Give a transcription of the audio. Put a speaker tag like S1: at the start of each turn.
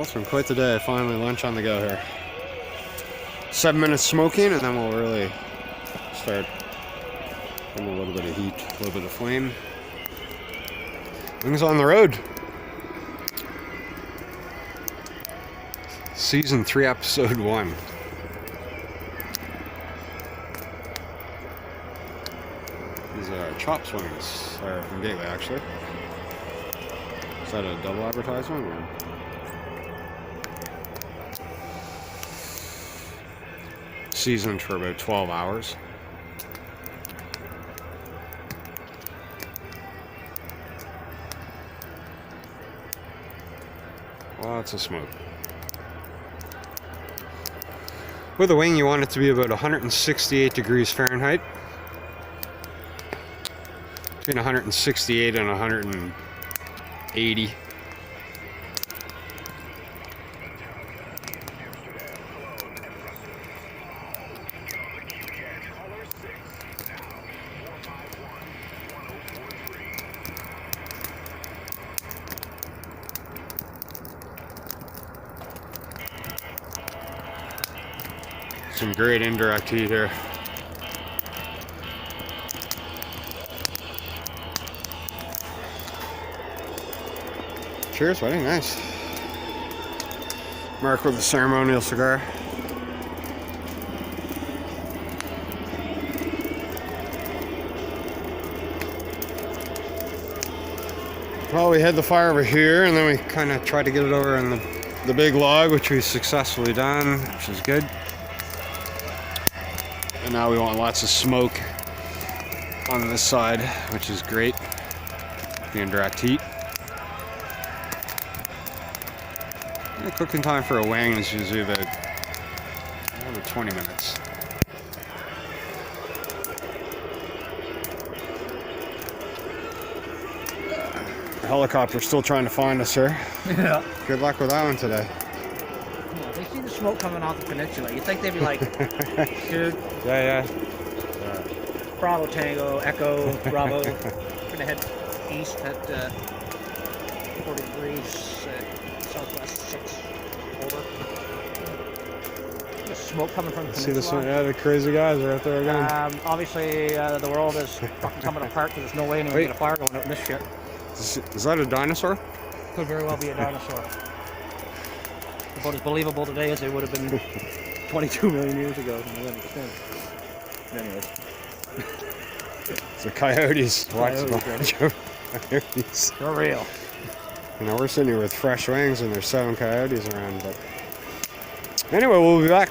S1: it's been quite the day. Finally, lunch on the go here. 7 minutes smoking, and then we'll really start getting a little bit of heat, a little bit of flame. Things on the road. Season 3, episode 1. These are chop swings. They're from Gateway, actually. Is that a double advertisement? Or? Seasoned for about 12 hours. Lots of smoke. With a wing, you want it to be about 168 degrees Fahrenheit. Between 168 and 180. Some great indirect heat here. Cheers, buddy. Nice. Mark with a ceremonial cigar. Well, we had the fire over here, and then we kind of tried to get it over on the big log, which we've successfully done, which is good. And now we want lots of smoke on this side, which is great. The indirect heat. The cooking time for a wing is usually about 20 minutes. The helicopter's still trying to find us here.
S2: Yeah.
S1: Good luck with that one today.
S2: Yeah, they see the smoke coming off the peninsula. You think they'd be like, dude.
S1: Yeah.
S2: Bravo Tango, Echo, Bravo. Gonna head east at 40 degrees, southwest 6 over. The smoke coming from the
S1: See
S2: peninsula.
S1: this one? Yeah, the crazy guys are out there again.
S2: Obviously, the world is fucking coming apart because there's no way anyone can get a fire going out in this shit.
S1: Is that a dinosaur?
S2: Could very well be a dinosaur. About as believable today as they would have been 22 million years ago. Anyways.
S1: It's the coyotes.
S2: Coyotes. They're real.
S1: You know, we're sitting here with fresh wings and there's 7 coyotes around, but anyway, we'll be back.